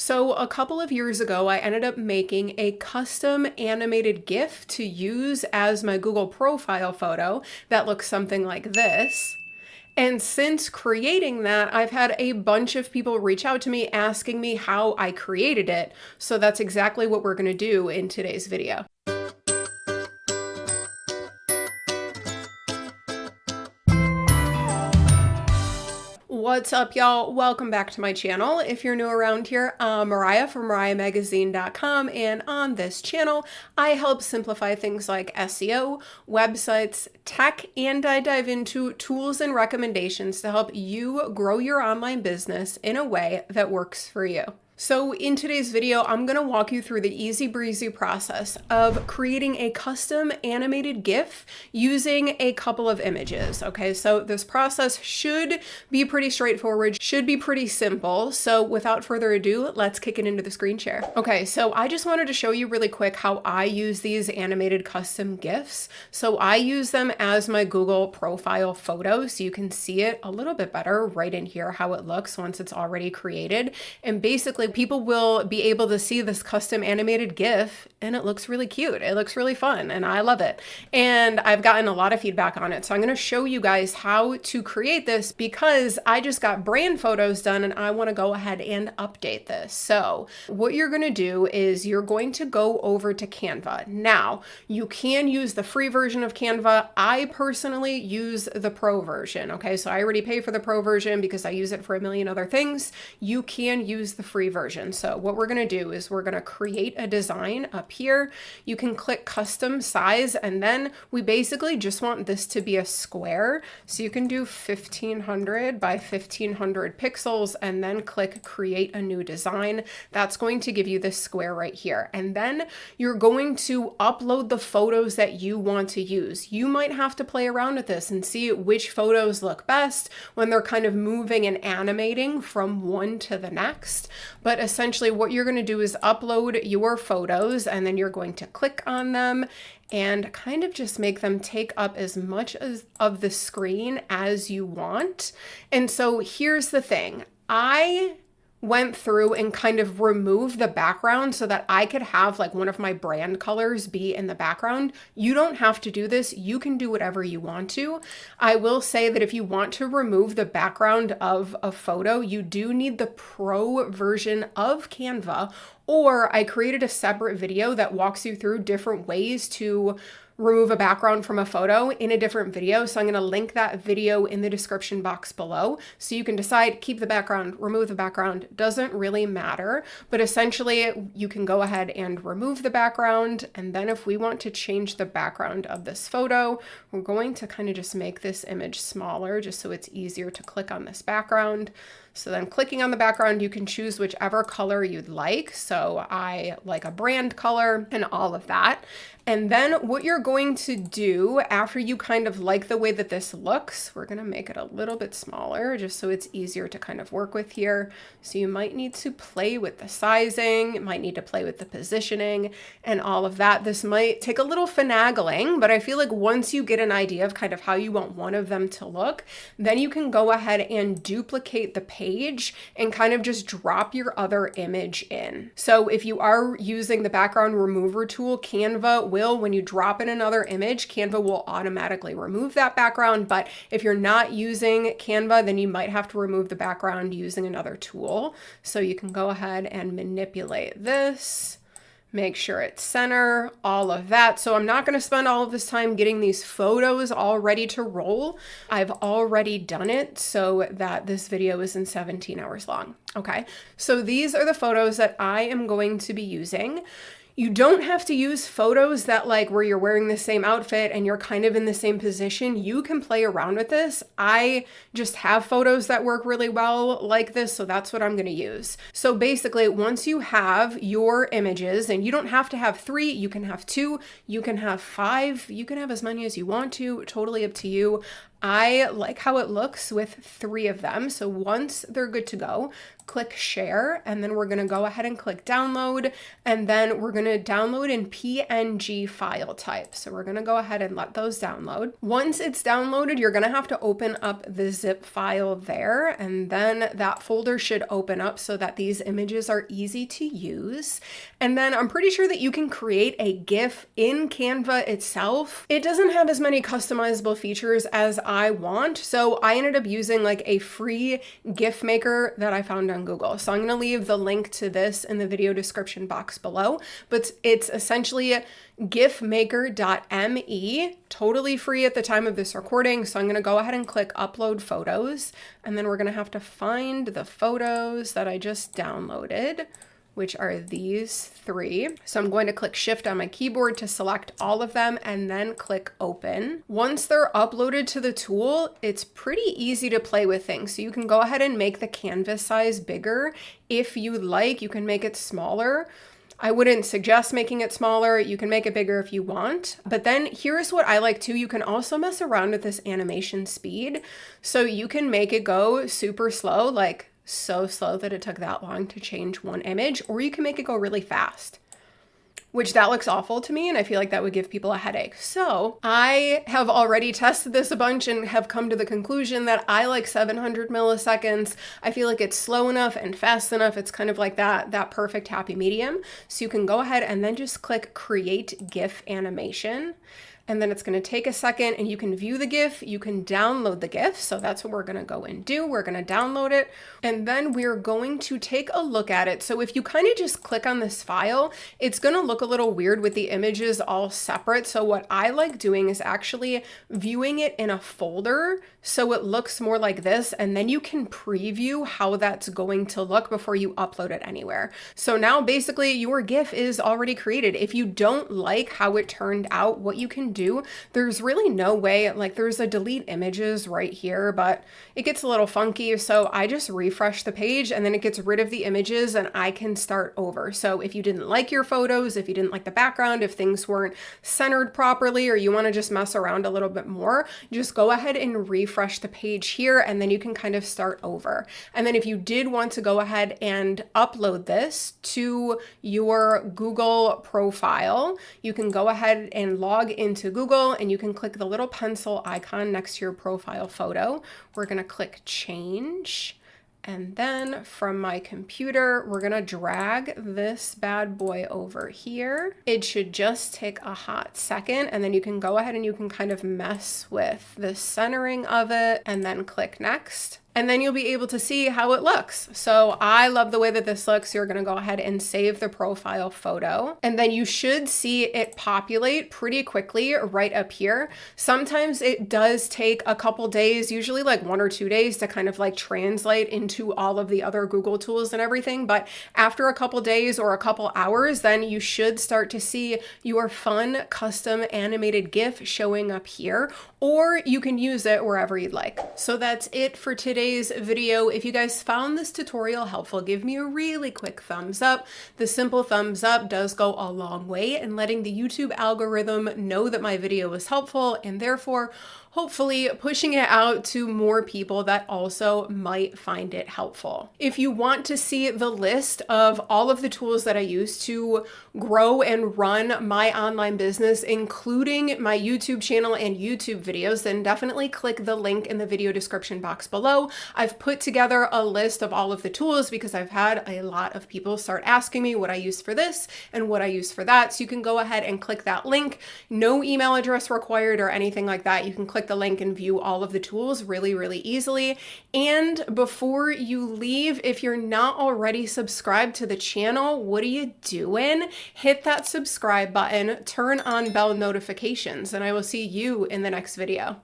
So a couple of years ago, I ended up making a custom animated GIF to use as my Google profile photo that looks something like this. And since creating that, I've had a bunch of people reach out to me asking me how I created it. So that's exactly what we're going to do in today's video. What's up, y'all? Welcome back to my channel. If you're new around here, I'm Mariah from MariahMagazine.com, and on this channel, I help simplify things like SEO, websites, tech, and I dive into tools and recommendations to help you grow your online business in a way that works for you. So in today's video, I'm going to walk you through the easy breezy process of creating a custom animated GIF using a couple of images. Okay, so this process should be pretty straightforward, should be pretty simple. So without further ado, let's kick it into the screen share. Okay, so I just wanted to show you really quick how I use these animated custom GIFs. So I use them as my Google profile photo, so you can see it a little bit better right in here, how it looks once it's already created. And basically, people will be able to see this custom animated GIF and it looks really cute. It looks really fun and I love it. And I've gotten a lot of feedback on it. So I'm going to show you guys how to create this because I just got brand photos done and I want to go ahead and update this. So what you're going to do is you're going to go over to Canva. Now, you can use the free version of Canva. I personally use the pro version. Okay, so I already pay for the pro version because I use it for a million other things. You can use the free version. So what we're going to do is we're going to create a design up here. You can click custom size, and then we basically just want this to be a square. So you can do 1500 by 1500 pixels and then click create a new design. That's going to give you this square right here. And then you're going to upload the photos that you want to use. You might have to play around with this and see which photos look best when they're kind of moving and animating from one to the next. But essentially what you're going to do is upload your photos and then you're going to click on them and kind of just make them take up as much of the screen as you want. And so here's the thing. I went through and kind of removed the background so that I could have like one of my brand colors be in the background. You don't have to do this. You can do whatever you want to. I will say that if you want to remove the background of a photo, you do need the pro version of Canva, or I created a separate video that walks you through different ways to remove a background from a photo in a different video. So I'm going to link that video in the description box below. So you can decide, keep the background, remove the background, doesn't really matter. But essentially you can go ahead and remove the background. And then if we want to change the background of this photo, we're going to kind of just make this image smaller just so it's easier to click on this background. So then clicking on the background, you can choose whichever color you'd like. So I like a brand color and all of that. And then what you're going to do after you kind of like the way that this looks, we're going to make it a little bit smaller just so it's easier to kind of work with here. So you might need to play with the sizing, you might need to play with the positioning and all of that. This might take a little finagling, but I feel like once you get an idea of kind of how you want one of them to look, then you can go ahead and duplicate the page and kind of just drop your other image in. So if you are using the background remover tool, Canva will, when you drop in another image, Canva will automatically remove that background. But if you're not using Canva, then you might have to remove the background using another tool. So you can go ahead and manipulate this, make sure it's center, all of that. So I'm not going to spend all of this time getting these photos all ready to roll. I've already done it so that this video isn't 17 hours long. Okay, so these are the photos that I am going to be using. You don't have to use photos that like where you're wearing the same outfit and you're kind of in the same position. You can play around with this. I just have photos that work really well like this, so that's what I'm going to use. So basically, once you have your images, and you don't have to have 3, you can have 2, you can have 5, you can have as many as you want to, totally up to you. I like how it looks with 3 of them. So once they're good to go, click share, and then we're going to go ahead and click download, and then we're going to download in PNG file type. So we're going to go ahead and let those download. Once it's downloaded, you're going to have to open up the zip file there, and then that folder should open up so that these images are easy to use. And then I'm pretty sure that you can create a GIF in Canva itself. It doesn't have as many customizable features as I want, so I ended up using like a free GIF maker that I found on Google. So I'm going to leave the link to this in the video description box below, but it's essentially gifmaker.me, totally free at the time of this recording. So I'm going to go ahead and click upload photos, and then we're going to have to find the photos that I just downloaded, which are these 3. So I'm going to click shift on my keyboard to select all of them and then click open. Once they're uploaded to the tool, it's pretty easy to play with things. So you can go ahead and make the canvas size bigger. If you like, you can make it smaller. I wouldn't suggest making it smaller. You can make it bigger if you want. But then here's what I like too. You can also mess around with this animation speed. So you can make it go super slow, like so slow that it took that long to change one image, or you can make it go really fast, which that looks awful to me, and I feel like that would give people a headache. So I have already tested this a bunch and have come to the conclusion that I like 700 milliseconds. I feel like it's slow enough and fast enough. It's kind of like that perfect happy medium. So you can go ahead and then just click create GIF animation. And then it's going to take a second, and you can view the GIF, you can download the GIF. So that's what we're going to go and do. We're going to download it, and then we're going to take a look at it. So if you kind of just click on this file, it's going to look a little weird with the images all separate. So what I like doing is actually viewing it in a folder so it looks more like this, and then you can preview how that's going to look before you upload it anywhere. So now basically your GIF is already created. If you don't like how it turned out, what you can do, there's really no way, like there's a delete images right here, but it gets a little funky. So I just refresh the page, and then it gets rid of the images, and I can start over. So if you didn't like your photos, if you didn't like the background, if things weren't centered properly, or you want to just mess around a little bit more, just go ahead and refresh the page here, and then you can kind of start over. And then if you did want to go ahead and upload this to your Google profile, you can go ahead and log into Google, and you can click the little pencil icon next to your profile photo. We're going to click change. And then from my computer, we're going to drag this bad boy over here. It should just take a hot second, and then you can go ahead and you can kind of mess with the centering of it, and then click next. And then you'll be able to see how it looks. So I love the way that this looks. You're going to go ahead and save the profile photo, and then you should see it populate pretty quickly right up here. Sometimes it does take a couple days, usually like 1 or 2 days, to kind of like translate into all of the other Google tools and everything. But after a couple days or a couple hours, then you should start to see your fun custom animated GIF showing up here, or you can use it wherever you'd like. So that's it for today's video. If you guys found this tutorial helpful, give me a really quick thumbs up. The simple thumbs up does go a long way in letting the YouTube algorithm know that my video was helpful, and therefore hopefully pushing it out to more people that also might find it helpful. If you want to see the list of all of the tools that I use to grow and run my online business, including my YouTube channel and YouTube videos, then definitely click the link in the video description box below. I've put together a list of all of the tools because I've had a lot of people start asking me what I use for this and what I use for that. So you can go ahead and click that link. No email address required or anything like that. You can click the link and view all of the tools really, really easily. And before you leave, if you're not already subscribed to the channel, what are you doing? Hit that subscribe button, turn on bell notifications, and I will see you in the next video.